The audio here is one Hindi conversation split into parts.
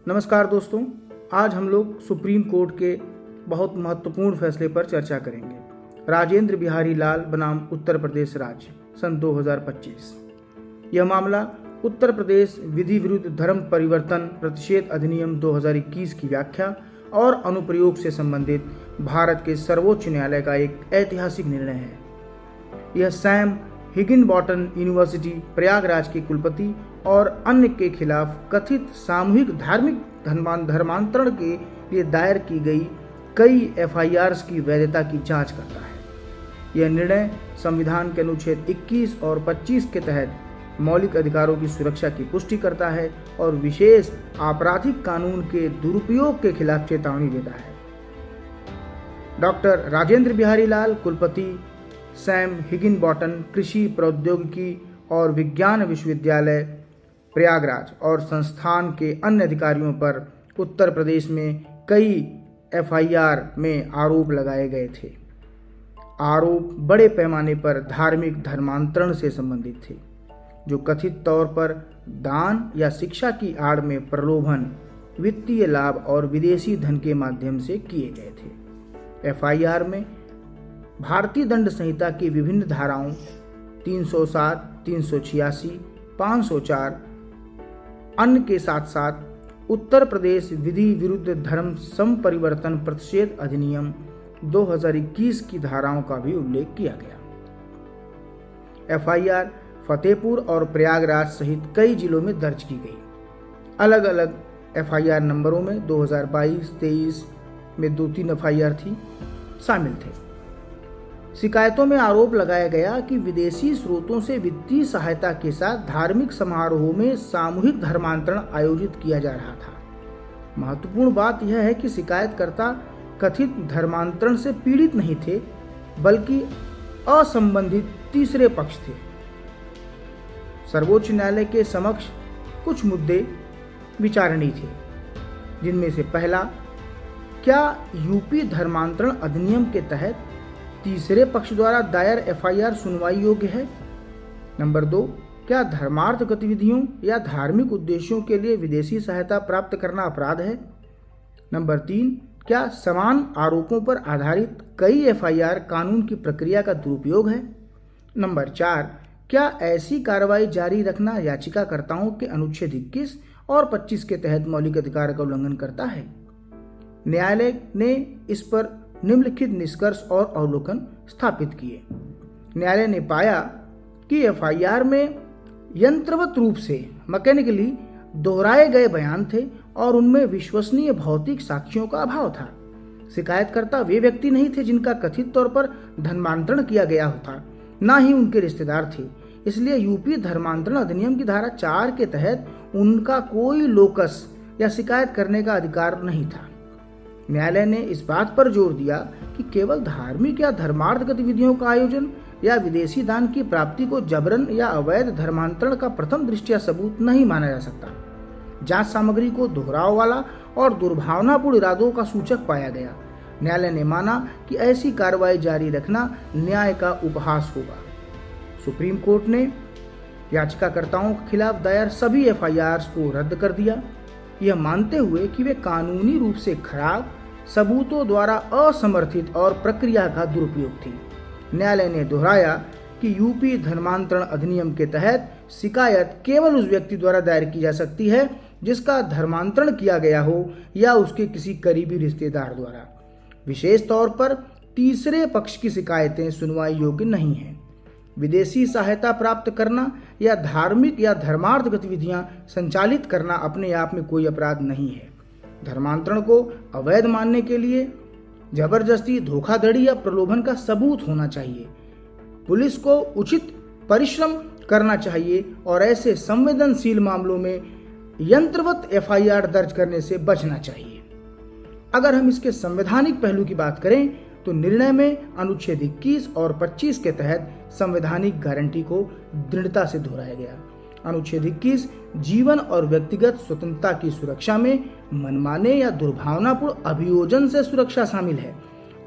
नमस्कार दोस्तों, आज हम लोग सुप्रीम कोर्ट के बहुत महत्वपूर्ण फैसले पर चर्चा करेंगे। राजेंद्र बिहारी लाल बनाम उत्तर प्रदेश राज्य सन 2025। यह मामला उत्तर प्रदेश विधि विरुद्ध धर्म परिवर्तन प्रतिषेध अधिनियम 2021 की व्याख्या और अनुप्रयोग से संबंधित भारत के सर्वोच्च न्यायालय का एक ऐतिहासिक निर्णय है। यह सैम हिगिनबॉटन यूनिवर्सिटी प्रयागराज के कुलपति और अन्य के खिलाफ कथित सामूहिक धार्मिक धर्मांतरण के लिए दायर की गई कई एफआईआर्स की वैधता की जांच करता है। यह निर्णय संविधान के अनुच्छेद 21 और 25 के तहत मौलिक अधिकारों की सुरक्षा की पुष्टि करता है और विशेष आपराधिक कानून के दुरुपयोग के खिलाफ चेतावनी देता है। डॉक्टर राजेंद्र बिहारी लाल, कुलपति सैम हिगिनबॉटन कृषि प्रौद्योगिकी और विज्ञान विश्वविद्यालय प्रयागराज और संस्थान के अन्य अधिकारियों पर उत्तर प्रदेश में कई एफआईआर में आरोप लगाए गए थे। आरोप बड़े पैमाने पर धार्मिक धर्मांतरण से संबंधित थे, जो कथित तौर पर दान या शिक्षा की आड़ में प्रलोभन, वित्तीय लाभ और विदेशी धन के माध्यम से किए गए थे। एफआईआर में भारतीय दंड संहिता की विभिन्न धाराओं 307, 386, 504 अन्य के साथ साथ उत्तर प्रदेश विधि विरुद्ध धर्म संपरिवर्तन प्रतिषेध अधिनियम 2021 की धाराओं का भी उल्लेख किया गया। एफआईआर फतेहपुर और प्रयागराज सहित कई जिलों में दर्ज की गई। अलग अलग एफआईआर नंबरों में 2022-23 में 2-3 एफआईआर शामिल थे। शिकायतों में आरोप लगाया गया कि विदेशी स्रोतों से वित्तीय सहायता के साथ धार्मिक समारोहों में सामूहिक धर्मांतरण आयोजित किया जा रहा था। महत्वपूर्ण बात यह है कि शिकायतकर्ता कथित धर्मांतरण से पीड़ित नहीं थे, बल्कि असंबंधित तीसरे पक्ष थे। सर्वोच्च न्यायालय के समक्ष कुछ मुद्दे विचारणीय थे, जिनमें से पहला, क्या यूपी धर्मांतरण अधिनियम के तहत तीसरे पक्ष द्वारा दायर एफआईआर सुनवाई योग्य है? नंबर 2, क्या धर्मार्थ गतिविधियों या धार्मिक उद्देश्यों के लिए विदेशी सहायता प्राप्त करना अपराध है? नंबर 3, क्या समान आरोपों पर आधारित कई एफआईआर कानून की प्रक्रिया का दुरुपयोग है? नंबर 4, क्या ऐसी कार्रवाई जारी रखना याचिकाकर्ताओं के अनुच्छेद 21 और 25 के तहत मौलिक अधिकार का उल्लंघन करता है? न्यायालय ने इस पर निम्नलिखित निष्कर्ष और अवलोकन स्थापित किए। न्यायालय ने पाया कि एफआईआर में यंत्रवत रूप से मैकेनिकली दोहराए गए बयान थे और उनमें विश्वसनीय भौतिक साक्ष्यों का अभाव था। शिकायतकर्ता वे व्यक्ति नहीं थे जिनका कथित तौर पर धर्मांतरण किया गया था, न ही उनके रिश्तेदार थे। इसलिए यूपी धर्मांतरण अधिनियम की धारा 4 के तहत उनका कोई लोकस या शिकायत करने का अधिकार नहीं था। न्यायालय ने इस बात पर जोर दिया कि केवल धार्मिक या धर्मार्थ गतिविधियों का आयोजन या विदेशी दान की प्राप्ति को जबरन या अवैध धर्मांतरण का प्रथम दृष्टया सबूत नहीं माना जा सकता। जांच सामग्री को दोहराव वाला और दुर्भावनापूर्ण इरादों का सूचक पाया गया। न्यायालय ने माना कि ऐसी कार्रवाई जारी रखना न्याय का उपहास होगा। सुप्रीम कोर्ट ने याचिकाकर्ताओं के खिलाफ दायर सभी एफआईआर्स को रद्द कर दिया, यह मानते हुए कि वे कानूनी रूप से खराब, सबूतों द्वारा असमर्थित और प्रक्रिया का दुरुपयोग थी। न्यायालय ने दोहराया कि यूपी धर्मांतरण अधिनियम के तहत शिकायत केवल उस व्यक्ति द्वारा दायर की जा सकती है जिसका धर्मांतरण किया गया हो या उसके किसी करीबी रिश्तेदार द्वारा। विशेष तौर पर तीसरे पक्ष की शिकायतें सुनवाई योग्य नहीं हैं। विदेशी सहायता प्राप्त करना या धार्मिक या धर्मार्थ गतिविधियां संचालित करना अपने आप में कोई अपराध नहीं है। धर्मांतरण को अवैध मानने के लिए जबरदस्ती, धोखाधड़ी या प्रलोभन का सबूत होना चाहिए। पुलिस को उचित परिश्रम करना चाहिए और ऐसे संवेदनशील मामलों में यंत्रवत एफआईआर दर्ज करने से बचना चाहिए। अगर हम इसके संवैधानिक पहलू की बात करें तो निर्णय में अनुच्छेद 21 और 25 के तहत संवैधानिक गारंटी को दृढ़ता से दोहराया गया। अनुच्छेद 21 जीवन और व्यक्तिगत स्वतंत्रता की सुरक्षा में मनमाने या दुर्भावनापूर्ण अभियोजन से सुरक्षा शामिल है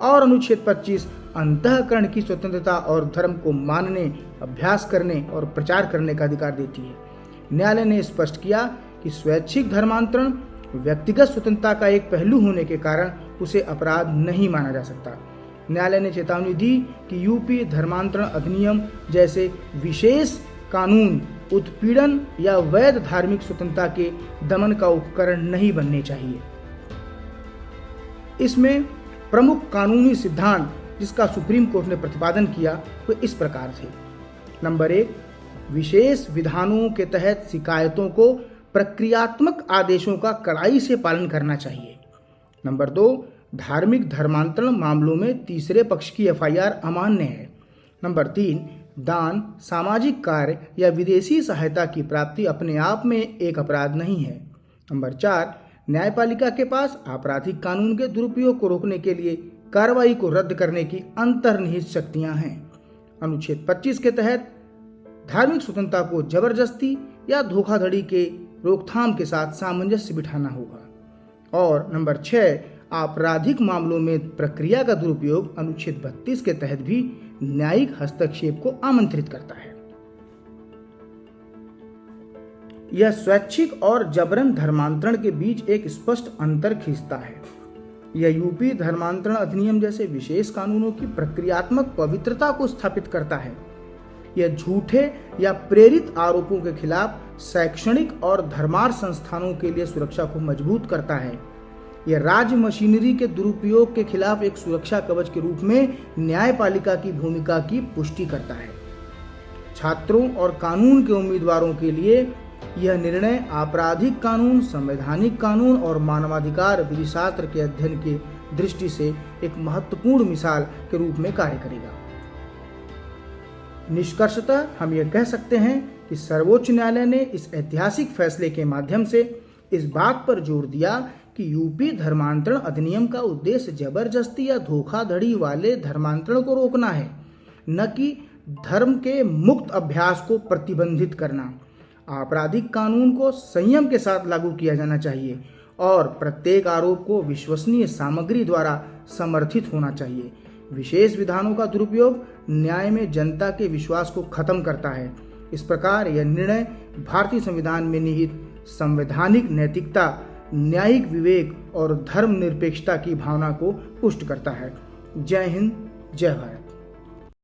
और अनुच्छेद 25 अंतःकरण की स्वतंत्रता और धर्म को मानने, अभ्यास करने और प्रचार करने का अधिकार देती है। न्यायालय ने स्पष्ट किया कि स्वैच्छिक धर्मांतरण व्यक्तिगत स्वतंत्रता का एक पहलू होने के कारण उसे अपराध नहीं माना जा सकता। न्यायालय ने चेतावनी दी कि यूपी धर्मांतरण अधिनियम जैसे विशेष कानून उत्पीड़न या वैध धार्मिक स्वतंत्रता के दमन का उपकरण नहीं बनने चाहिए। इसमें प्रमुख कानूनी सिद्धांत जिसका सुप्रीम कोर्ट ने प्रतिपादन किया वो इस प्रकार थे। नंबर 1, विशेष विधानों के तहत शिकायतों को प्रक्रियात्मक आदेशों का कड़ाई से पालन करना चाहिए। नंबर 2, धार्मिक धर्मांतरण मामलों में तीसरे पक्ष की एफआईआर अमान्य है। नंबर 3, दान, सामाजिक कार्य या विदेशी सहायता की प्राप्ति अपने आप में एक अपराध नहीं है। नंबर 4, न्यायपालिका के पास आपराधिक कानून के दुरुपयोग को रोकने के लिए कार्रवाई को रद्द करने की अंतर्निहित शक्तियां हैं। अनुच्छेद 25 के तहत धार्मिक स्वतंत्रता को जबरदस्ती या धोखाधड़ी के रोकथाम के साथ सामंजस्य बिठाना होगा। और नंबर 6, आपराधिक मामलों में प्रक्रिया का दुरुपयोग अनुच्छेद 32 के तहत भी न्यायिक हस्तक्षेप को आमंत्रित करता है। यह स्वैच्छिक और जबरन धर्मांतरण के बीच एक स्पष्ट अंतर खींचता है। यह यूपी धर्मांतरण अधिनियम जैसे विशेष कानूनों की प्रक्रियात्मक पवित्रता को स्थापित करता है। यह झूठे या प्रेरित आरोपों के खिलाफ शैक्षणिक और धर्मार्थ संस्थानों के लिए सुरक्षा को मजबूत करता है। यह राज्य मशीनरी के दुरुपयोग के खिलाफ एक सुरक्षा कवच के रूप में न्यायपालिका की भूमिका की पुष्टि करता है। छात्रों और कानून के उम्मीदवारों के लिए यह निर्णय आपराधिक कानून, संवैधानिक कानून और मानवाधिकार विधिशास्त्र के अध्ययन की दृष्टि से एक महत्वपूर्ण मिसाल के रूप में कार्य करेगा। निष्कर्षतः हम यह कह सकते हैं कि सर्वोच्च न्यायालय ने इस ऐतिहासिक फैसले के माध्यम से इस बात पर जोर दिया कि यूपी धर्मांतरण अधिनियम का उद्देश्य जबरदस्ती या धोखाधड़ी वाले धर्मांतरण को रोकना है, न कि धर्म के मुक्त अभ्यास को प्रतिबंधित करना। आपराधिक कानून को संयम के साथ लागू किया जाना चाहिए और प्रत्येक आरोप को विश्वसनीय सामग्री द्वारा समर्थित होना चाहिए। विशेष विधानों का दुरुपयोग न्याय में जनता के विश्वास को खत्म करता है। इस प्रकार यह निर्णय भारतीय संविधान में निहित संवैधानिक नैतिकता, न्यायिक विवेक और धर्मनिरपेक्षता की भावना को पुष्ट करता है। जय हिंद, जय भारत।